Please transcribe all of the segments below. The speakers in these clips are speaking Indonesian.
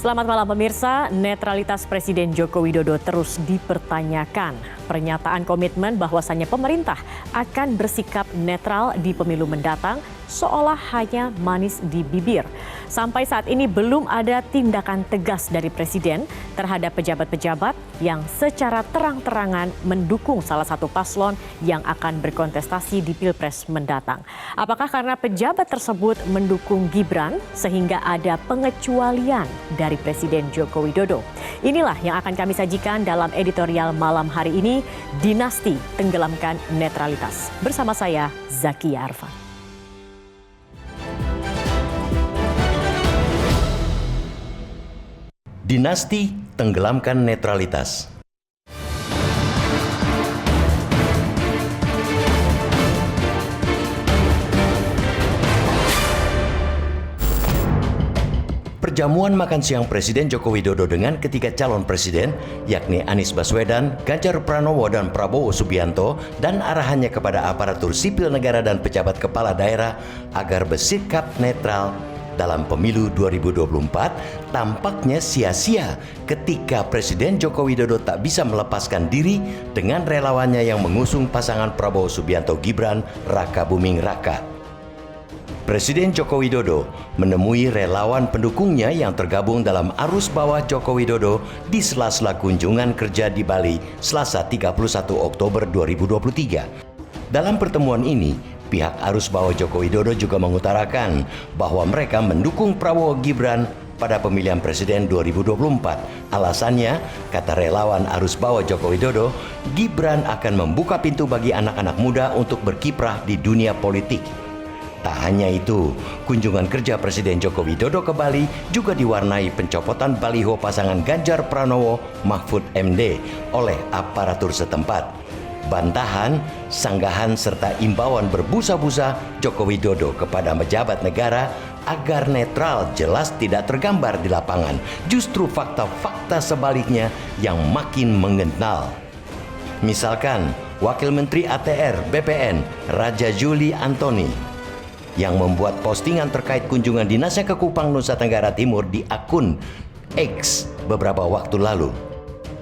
Selamat malam pemirsa, netralitas Presiden Joko Widodo terus dipertanyakan. Pernyataan komitmen bahwasannya pemerintah akan bersikap netral di pemilu mendatang seolah hanya manis di bibir. Sampai saat ini belum ada tindakan tegas dari Presiden terhadap pejabat-pejabat yang secara terang-terangan mendukung salah satu paslon yang akan berkontestasi di Pilpres mendatang. Apakah karena pejabat tersebut mendukung Gibran sehingga ada pengecualian dari Presiden Joko Widodo? Inilah yang akan kami sajikan dalam editorial malam hari ini, Dinasti Tenggelamkan Netralitas. Bersama saya, Zakia Arfan. Dinasti Tenggelamkan Netralitas. Perjamuan makan siang Presiden Joko Widodo dengan ketiga calon presiden, yakni Anies Baswedan, Ganjar Pranowo, dan Prabowo Subianto, dan arahannya kepada aparatur sipil negara dan pejabat kepala daerah agar bersikap netral dalam pemilu 2024 tampaknya sia-sia ketika Presiden Joko Widodo tak bisa melepaskan diri dengan relawannya yang mengusung pasangan Prabowo Subianto Gibran Raka Buming Raka. Presiden Joko Widodo menemui relawan pendukungnya yang tergabung dalam arus bawah Joko Widodo di sela-sela kunjungan kerja di Bali Selasa 31 Oktober 2023. Dalam pertemuan ini, pihak arus bawah Joko Widodo juga mengutarakan bahwa mereka mendukung Prabowo Gibran pada pemilihan presiden 2024. Alasannya, kata relawan arus bawah Joko Widodo, Gibran akan membuka pintu bagi anak-anak muda untuk berkiprah di dunia politik. Tak hanya itu, kunjungan kerja Presiden Joko Widodo ke Bali juga diwarnai pencopotan baliho pasangan Ganjar Pranowo Mahfud MD oleh aparatur setempat. Bantahan, sanggahan, serta imbauan berbusa-busa Joko Widodo kepada pejabat negara agar netral jelas tidak tergambar di lapangan. Justru fakta-fakta sebaliknya yang makin mengenal. Misalkan, Wakil Menteri ATR BPN Raja Juli Antoni yang membuat postingan terkait kunjungan dinasnya ke Kupang, Nusa Tenggara Timur di akun X beberapa waktu lalu.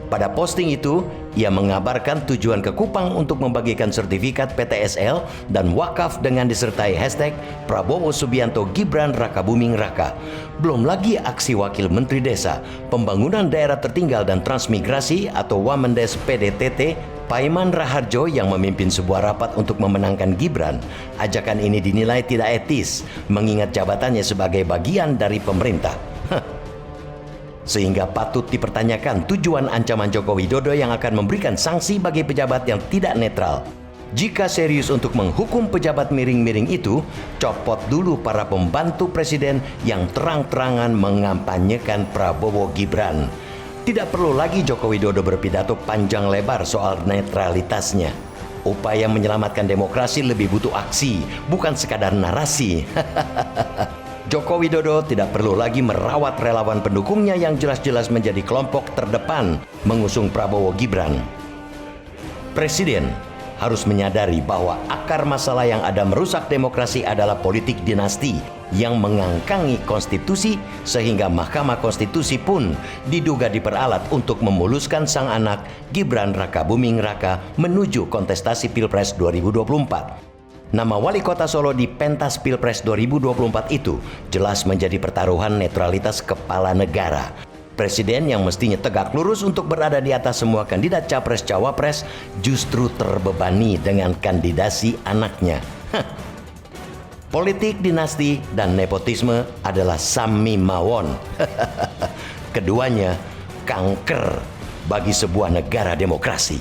Pada posting itu, ia mengabarkan tujuan ke Kupang untuk membagikan sertifikat PTSL dan wakaf dengan disertai hashtag Prabowo Subianto Gibran Raka Buming Raka. Belum lagi aksi Wakil Menteri Desa, Pembangunan Daerah Tertinggal dan Transmigrasi atau Wamendes PDTT, Paiman Raharjo yang memimpin sebuah rapat untuk memenangkan Gibran. Ajakan ini dinilai tidak etis, mengingat jabatannya sebagai bagian dari pemerintah. Sehingga patut dipertanyakan tujuan ancaman Joko Widodo yang akan memberikan sanksi bagi pejabat yang tidak netral. Jika serius untuk menghukum pejabat miring-miring itu, copot dulu para pembantu presiden yang terang-terangan mengampanyekan Prabowo Gibran. Tidak perlu lagi Joko Widodo berpidato panjang lebar soal netralitasnya. Upaya menyelamatkan demokrasi lebih butuh aksi, bukan sekadar narasi. Joko Widodo tidak perlu lagi merawat relawan pendukungnya yang jelas-jelas menjadi kelompok terdepan mengusung Prabowo Gibran. Presiden harus menyadari bahwa akar masalah yang ada merusak demokrasi adalah politik dinasti yang mengangkangi konstitusi, sehingga Mahkamah Konstitusi pun diduga diperalat untuk memuluskan sang anak Gibran Raka Buming Raka menuju kontestasi Pilpres 2024. Nama wali kota Solo di pentas Pilpres 2024 itu jelas menjadi pertaruhan netralitas kepala negara. Presiden yang mestinya tegak lurus untuk berada di atas semua kandidat capres-cawapres justru terbebani dengan kandidasi anaknya. Politik dinasti dan nepotisme adalah sami mawon. Keduanya kanker bagi sebuah negara demokrasi.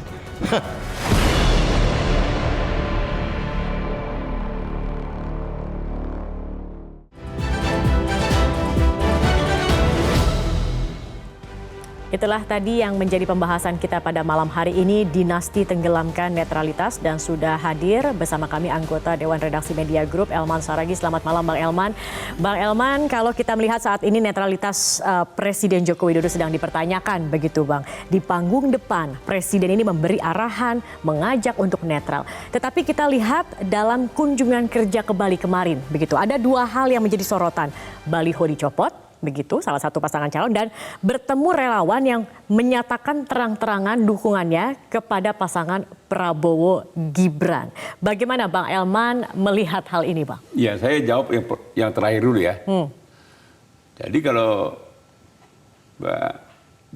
Itulah tadi yang menjadi pembahasan kita pada malam hari ini, Dinasti Tenggelamkan Netralitas, dan sudah hadir bersama kami anggota Dewan Redaksi Media Group, Elman Saragih. Selamat malam Bang Elman. Bang Elman, kalau kita melihat saat ini netralitas Presiden Joko Widodo sedang dipertanyakan begitu Bang. Di panggung depan, Presiden ini memberi arahan, mengajak untuk netral. Tetapi kita lihat dalam kunjungan kerja ke Bali kemarin, begitu ada dua hal yang menjadi sorotan. Baliho dicopot begitu salah satu pasangan calon, dan bertemu relawan yang menyatakan terang-terangan dukungannya kepada pasangan Prabowo Gibran. Bagaimana Bang Elman melihat hal ini, Bang? Ya, saya jawab yang terakhir dulu ya. Jadi kalau Mbak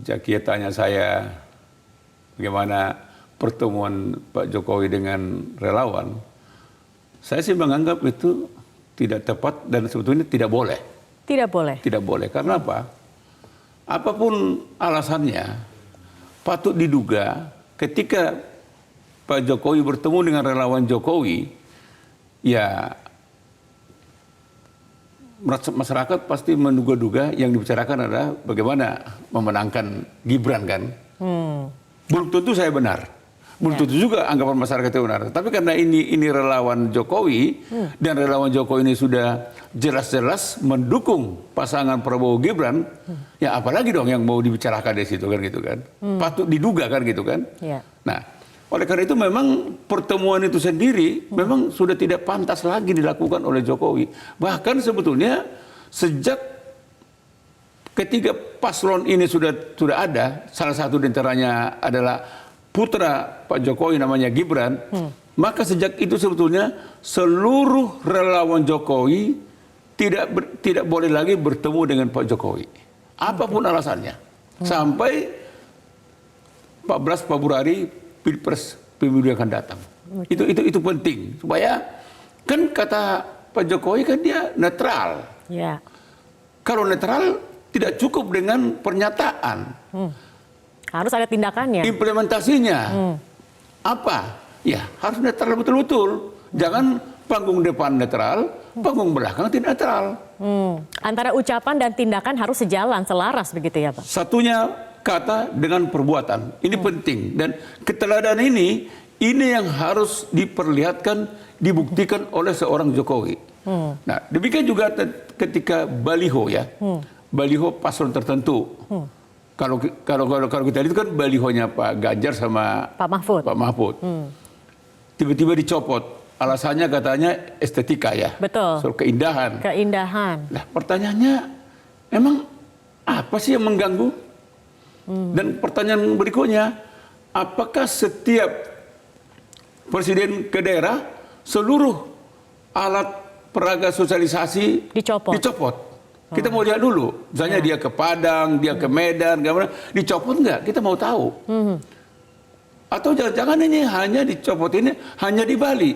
Zakia tanya saya bagaimana pertemuan Pak Jokowi dengan relawan, saya sih menganggap itu tidak tepat dan sebetulnya tidak boleh. Tidak boleh? Tidak boleh. Karena apa? Apapun alasannya, patut diduga ketika Pak Jokowi bertemu dengan relawan Jokowi, ya masyarakat pasti menduga-duga yang dibicarakan adalah bagaimana memenangkan Gibran kan. Belum tentu saya benar. Belum tentu juga anggapan masyarakat itu benar. Tapi karena ini relawan Jokowi dan relawan Jokowi ini sudah jelas-jelas mendukung pasangan Prabowo Gibran, ya apalagi dong yang mau dibicarakan di situ kan gitu kan. Patut diduga kan gitu kan. Ya. Nah, oleh karena itu memang pertemuan itu sendiri memang sudah tidak pantas lagi dilakukan oleh Jokowi. Bahkan sebetulnya sejak ketiga paslon ini sudah ada, salah satu di antaranya adalah putra Pak Jokowi namanya Gibran, maka sejak itu sebetulnya seluruh relawan Jokowi tidak boleh lagi bertemu dengan Pak Jokowi. Apapun alasannya. Sampai 14 Februari Pilpres pemilu yang akan datang. Itu penting supaya kan kata Pak Jokowi kan dia netral. Ya. Kalau netral tidak cukup dengan pernyataan. Harus ada tindakannya. Implementasinya apa? Ya harus netral betul-betul. Jangan panggung depan netral, panggung belakang tidak netral. Antara ucapan dan tindakan harus sejalan, selaras begitu ya Pak? Satunya kata dengan perbuatan. Ini penting. Dan keteladanan ini yang harus diperlihatkan, dibuktikan oleh seorang Jokowi. Nah demikian juga ketika baliho ya. Baliho paslon tertentu. Kalau kita lihat kan balihonya Pak Ganjar sama Pak Mahfud. Tiba-tiba dicopot. Alasannya katanya estetika ya. Betul. Soal keindahan. Nah pertanyaannya, emang apa sih yang mengganggu? Dan pertanyaan berikutnya, apakah setiap presiden ke daerah seluruh alat peraga sosialisasi dicopot? Kita mau lihat dulu, misalnya dia ke Padang, dia ke Medan, dicopot nggak? Kita mau tahu. Atau jangan-jangan ini hanya dicopot ini hanya di Bali.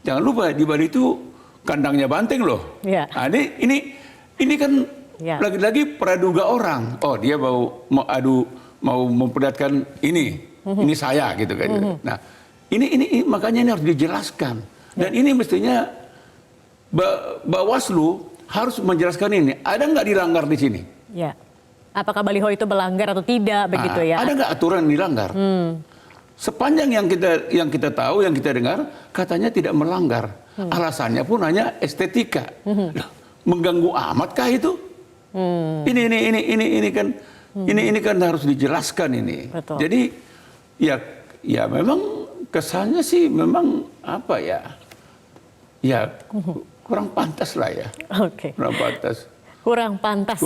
Jangan lupa di Bali itu kandangnya banteng loh. Ya. Nah, ini kan lagi-lagi praduga orang. Oh dia mau memperlihatkan ini saya gitu kan. Nah ini makanya ini harus dijelaskan. Dan ini mestinya Bawaslu harus menjelaskan ini. Ada nggak dilanggar di sini? Ya. Apakah baliho itu melanggar atau tidak begitu ya? Ada nggak aturan yang dilanggar? Sepanjang yang kita tahu, yang kita dengar, katanya tidak melanggar. Alasannya pun hanya estetika. Mengganggu amatkah itu? Ini kan harus dijelaskan ini. Betul. Jadi ya memang kesannya sih memang apa ya? Ya kurang pantas lah ya. Oke. Kurang pantas.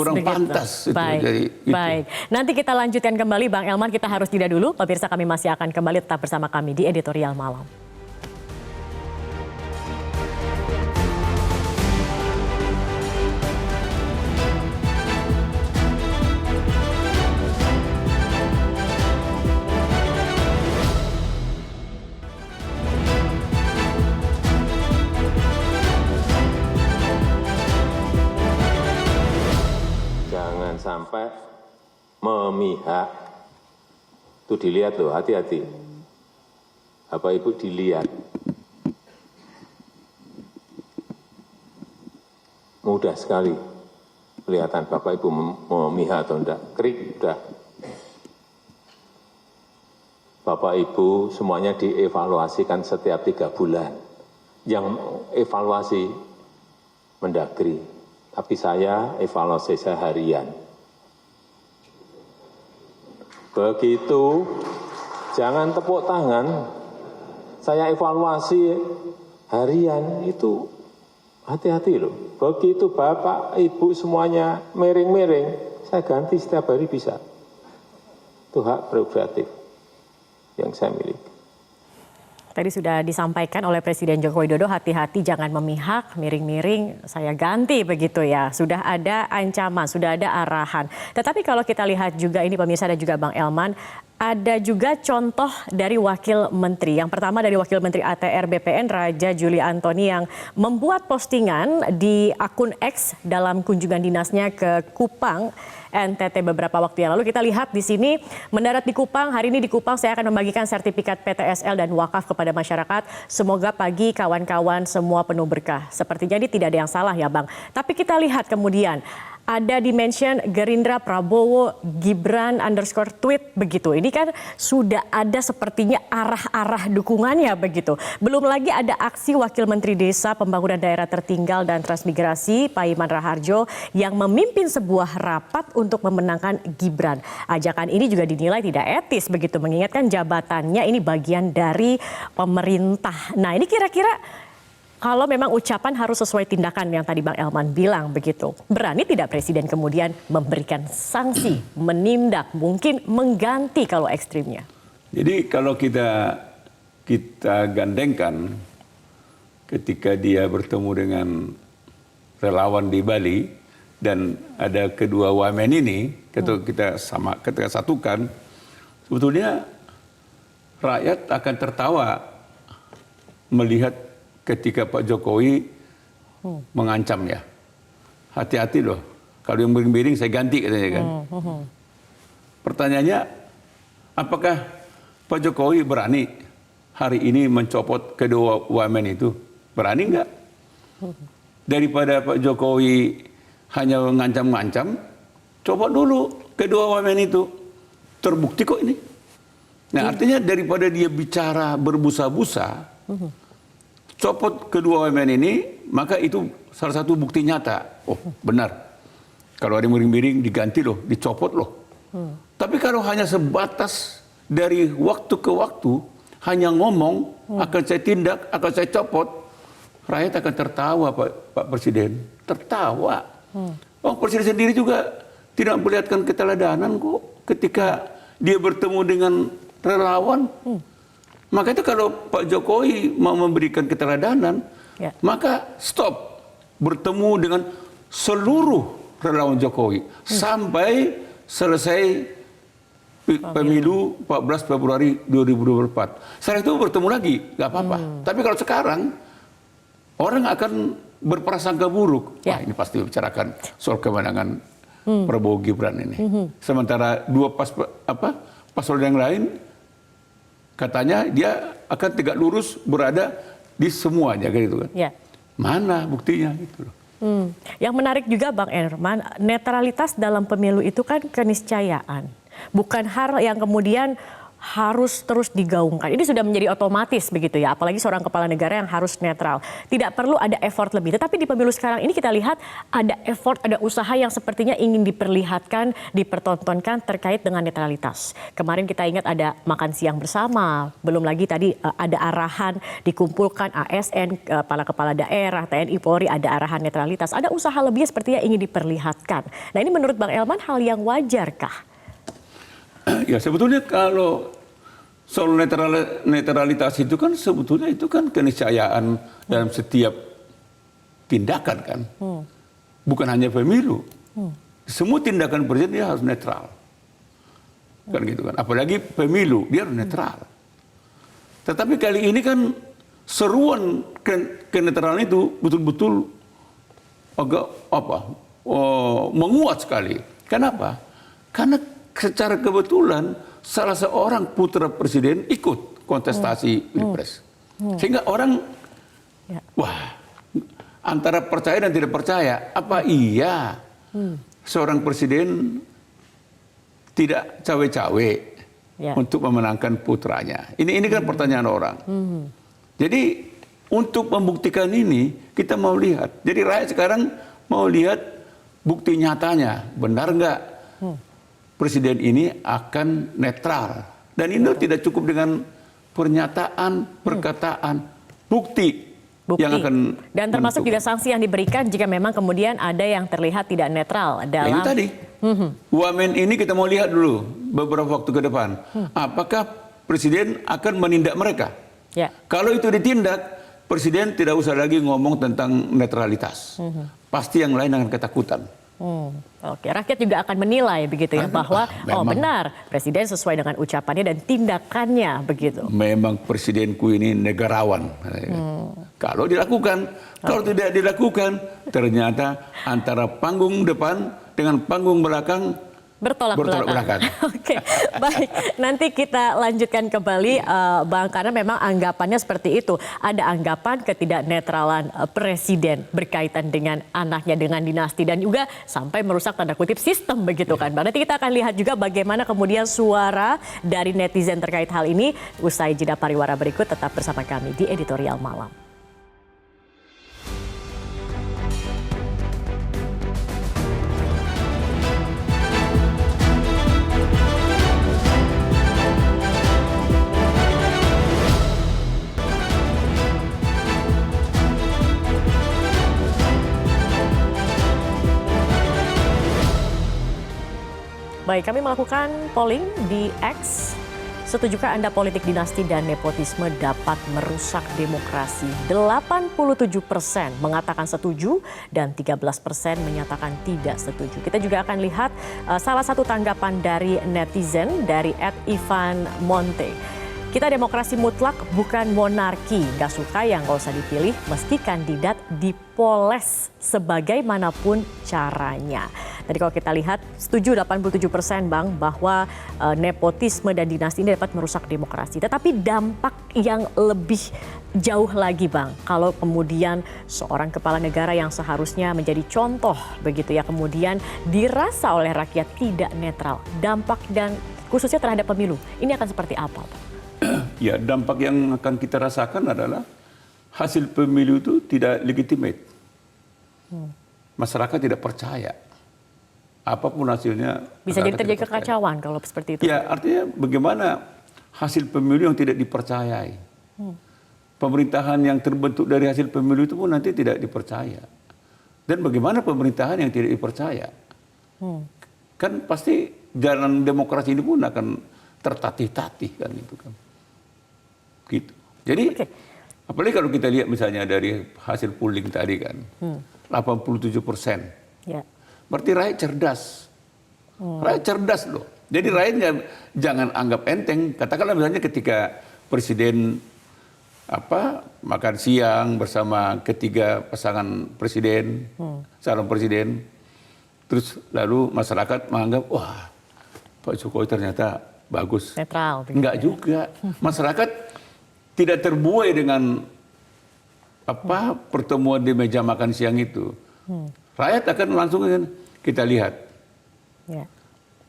Baik. Jadi, baik. Nanti kita lanjutkan kembali Bang Elman, kita harus jeda dulu. Pemirsa kami masih akan kembali, tetap bersama kami di Editorial Malam. Sampai memihak, itu dilihat loh, hati-hati. Bapak Ibu dilihat, mudah sekali kelihatan Bapak Ibu memihak atau enggak. Krik udah. Bapak Ibu semuanya dievaluasikan setiap 3 bulan. Yang evaluasi Mendagri, tapi saya evaluasi saya harian. Begitu, jangan tepuk tangan. Saya evaluasi harian itu Hati-hati loh, begitu Bapak, Ibu semuanya miring-miring, saya ganti setiap hari bisa. Itu hak prerogatif yang saya miliki. Tadi sudah disampaikan oleh Presiden Joko Widodo, hati-hati jangan memihak, miring-miring, saya ganti begitu ya. Sudah ada ancaman, sudah ada arahan. Tetapi kalau kita lihat juga ini pemirsa dan juga Bang Elman, ada juga contoh dari Wakil Menteri. Yang pertama dari Wakil Menteri ATR BPN Raja Juli Antoni yang membuat postingan di akun X dalam kunjungan dinasnya ke Kupang, NTT beberapa waktu yang lalu. Kita lihat di sini mendarat di Kupang. Hari ini di Kupang saya akan membagikan sertifikat PTSL dan wakaf kepada masyarakat. Semoga pagi kawan-kawan semua penuh berkah. Sepertinya ini tidak ada yang salah ya Bang. Tapi kita lihat kemudian ada dimension Gerindra Prabowo Gibran _tweet begitu. Ini kan sudah ada sepertinya arah-arah dukungannya begitu. Belum lagi ada aksi Wakil Menteri Desa Pembangunan Daerah Tertinggal dan Transmigrasi Pak Iman Raharjo yang memimpin sebuah rapat untuk memenangkan Gibran. Ajakan ini juga dinilai tidak etis begitu, mengingatkan jabatannya ini bagian dari pemerintah. Nah ini kira-kira kalau memang ucapan harus sesuai tindakan yang tadi Bang Elman bilang begitu. Berani tidak Presiden kemudian memberikan sanksi, menindak, mungkin mengganti kalau ekstrimnya? Jadi kalau kita gandengkan ketika dia bertemu dengan relawan di Bali dan ada kedua wamen ini, kita satukan, sebetulnya rakyat akan tertawa melihat ketika Pak Jokowi mengancam ya. Hati-hati loh, kalau yang miring-miring saya ganti katanya kan. Pertanyaannya, apakah Pak Jokowi berani hari ini mencopot kedua wamen itu? Berani enggak? Daripada Pak Jokowi hanya mengancam-ngancam, copot dulu kedua wamen itu. Terbukti kok ini. Nah artinya daripada dia bicara berbusa-busa, copot kedua wamen ini, maka itu salah satu bukti nyata. Oh benar, kalau ada miring-miring diganti loh, dicopot loh. Tapi kalau hanya sebatas dari waktu ke waktu, hanya ngomong, akan saya tindak, akan saya copot, rakyat akan tertawa Pak Presiden. Tertawa. Oh Presiden sendiri juga tidak memperlihatkan keteladanan kok ketika dia bertemu dengan relawan. Maka itu kalau Pak Jokowi mau memberikan keteladanan, maka stop bertemu dengan seluruh relawan Jokowi sampai selesai pemilu 14 Februari 2024. Setelah itu bertemu lagi, nggak apa-apa. Tapi kalau sekarang orang akan berprasangka buruk. Wah ini pasti bicarakan soal kemenangan Prabowo Gibran ini. Sementara dua paslon yang lain katanya dia akan tegak lurus berada di semuanya gitu kan. Mana buktinya gitu loh. Yang menarik juga Bang Elman, netralitas dalam pemilu itu kan keniscayaan. Bukan hal yang kemudian harus terus digaungkan. Ini sudah menjadi otomatis begitu ya, apalagi seorang kepala negara yang harus netral. Tidak perlu ada effort lebih. Tetapi di pemilu sekarang ini kita lihat ada effort, ada usaha yang sepertinya ingin diperlihatkan, dipertontonkan terkait dengan netralitas. Kemarin kita ingat ada makan siang bersama, belum lagi tadi ada arahan dikumpulkan ASN, kepala daerah, TNI, Polri, ada arahan netralitas. Ada usaha lebih sepertinya ingin diperlihatkan. Nah ini menurut Bang Elman hal yang wajarkah? Ya sebetulnya kalau soal netralitas itu kan sebetulnya itu kan keniscayaan dalam setiap tindakan kan. Bukan hanya pemilu. Semua tindakan presiden dia harus netral. Kan gitu kan. Apalagi pemilu dia harus netral. Tetapi kali ini kan seruan kenetralan itu betul-betul agak menguat sekali. Kenapa? Karena secara kebetulan salah seorang putra presiden ikut kontestasi pilpres. Sehingga orang, wah, antara percaya dan tidak percaya. Apa iya seorang presiden tidak cawe-cawe untuk memenangkan putranya? Ini kan pertanyaan orang. Jadi untuk membuktikan ini kita mau lihat. Jadi rakyat sekarang mau lihat bukti nyatanya, benar nggak? Presiden ini akan netral. Dan itu tidak cukup dengan pernyataan, perkataan, bukti. Bukti. yang akan Dan termasuk menentukan. juga sanksi yang diberikan jika memang kemudian ada yang terlihat tidak netral dalam... Ini tadi, wamen ini kita mau lihat dulu beberapa waktu ke depan. Apakah Presiden akan menindak mereka? Ya. Kalau itu ditindak, Presiden tidak usah lagi ngomong tentang netralitas. Pasti yang lain akan ketakutan. Oke, rakyat juga akan menilai begitu ya bahwa oh memang. benar Presiden sesuai dengan ucapannya dan tindakannya begitu. Memang Presidenku ini negarawan. Kalau dilakukan, kalau tidak dilakukan, ternyata antara panggung depan dengan panggung belakang Bertolak belakang. Oke, baik. Nanti kita lanjutkan kembali, Bang, karena memang anggapannya seperti itu. Ada anggapan ketidaknetralan Presiden berkaitan dengan anaknya, dengan dinasti, dan juga sampai merusak tanda kutip sistem begitu kan, Bang. Nanti kita akan lihat juga bagaimana kemudian suara dari netizen terkait hal ini. Usai jeda pariwara berikut, tetap bersama kami di Editorial Malam. Baik, kami melakukan polling di X. Setujukah Anda politik dinasti dan nepotisme dapat merusak demokrasi? 87% mengatakan setuju dan 13% menyatakan tidak setuju. Kita juga akan lihat salah satu tanggapan dari netizen dari @ivan_monte. Kita demokrasi mutlak bukan monarki. Gak suka yang gak usah dipilih meski kandidat dipoles sebagaimanapun caranya. Tadi kalau kita lihat setuju 87% Bang bahwa nepotisme dan dinasti ini dapat merusak demokrasi. Tetapi dampak yang lebih jauh lagi Bang, kalau kemudian seorang kepala negara yang seharusnya menjadi contoh begitu ya kemudian dirasa oleh rakyat tidak netral. Dampak dan khususnya terhadap pemilu ini akan seperti apa Bang? Ya, dampak yang akan kita rasakan adalah hasil pemilu itu tidak legitimate. Masyarakat tidak percaya. Apapun hasilnya. Bisa jadi terjadi tidak percaya. kekacauan kalau seperti itu. Ya, artinya bagaimana hasil pemilu yang tidak dipercayai. Pemerintahan yang terbentuk dari hasil pemilu itu pun nanti tidak dipercaya. Dan bagaimana pemerintahan yang tidak dipercaya? Kan pasti jalan demokrasi ini pun akan tertatih-tatih kan itu kan. Gitu. Jadi apalagi kalau kita lihat misalnya dari hasil polling tadi kan, 87%. Ya. Berarti rakyat cerdas. Rakyat cerdas loh. Jadi rakyatnya jangan anggap enteng. Katakanlah misalnya ketika Presiden makan siang bersama ketiga pasangan presiden, calon presiden, terus lalu masyarakat menganggap wah Pak Jokowi ternyata bagus. Netral. Begitu. Enggak juga. Masyarakat tidak terbuai dengan pertemuan di meja makan siang itu. Rakyat akan langsung kita lihat Ya.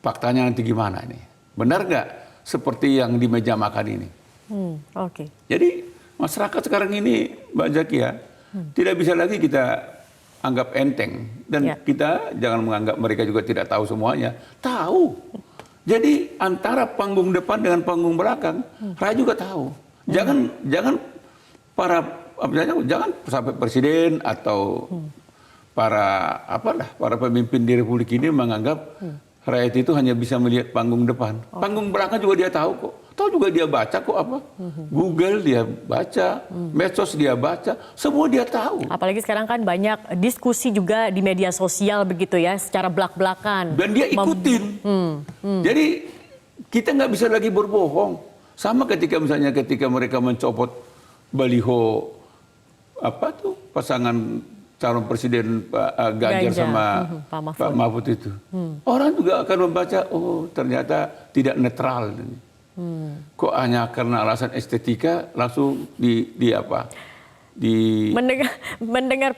faktanya nanti gimana ini. Benar nggak seperti yang di meja makan ini? Oke. Jadi masyarakat sekarang ini Mbak Zakia tidak bisa lagi kita anggap enteng. Dan kita jangan menganggap mereka juga tidak tahu semuanya. Tahu. Jadi antara panggung depan dengan panggung belakang, rakyat juga tahu. Jangan jangan sampai presiden atau para pemimpin di Republik ini menganggap rakyat itu hanya bisa melihat panggung depan. Panggung belakang juga dia tahu kok. Tahu juga dia baca kok Google dia baca, medsos dia baca, semua dia tahu. Apalagi sekarang kan banyak diskusi juga di media sosial begitu ya, secara belak-belakan. Dan dia ikutin. Jadi kita nggak bisa lagi berbohong. Sama ketika mereka mencopot baliho pasangan calon presiden Pak Ganjar sama Pak Mahfud itu. Orang juga akan membaca, oh ternyata tidak netral. Kok hanya karena alasan estetika langsung Mendengar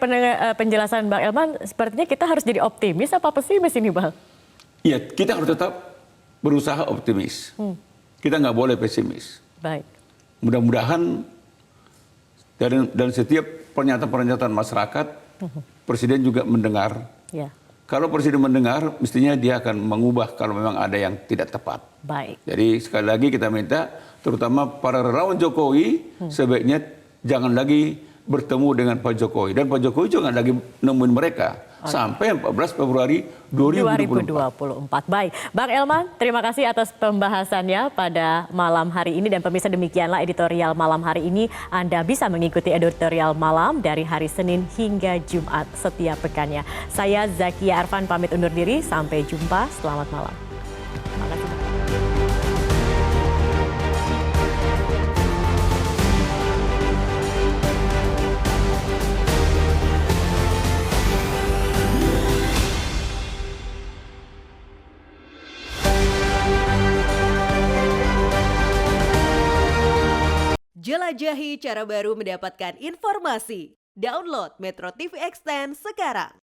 penjelasan Bang Elman, sepertinya kita harus jadi optimis apa pesimis ini Bang? Iya, kita harus tetap berusaha optimis. Kita nggak boleh pesimis. Baik. Mudah-mudahan dan setiap pernyataan-pernyataan masyarakat, Presiden juga mendengar. Ya. Kalau Presiden mendengar, mestinya dia akan mengubah kalau memang ada yang tidak tepat. Baik. Jadi sekali lagi kita minta, terutama para relawan Jokowi, sebaiknya jangan lagi bertemu dengan Pak Jokowi. Dan Pak Jokowi juga nggak lagi nemuin mereka. Sampai 14 Februari 2024. Baik, Bang Elman, terima kasih atas pembahasannya pada malam hari ini. Dan pemirsa, demikianlah editorial malam hari ini. Anda bisa mengikuti editorial malam dari hari Senin hingga Jumat setiap pekannya. Saya Zakia Arfan pamit undur diri. Sampai jumpa. Selamat malam. Terima kasih. Jelajahi cara baru mendapatkan informasi. Download Metro TV Extend sekarang.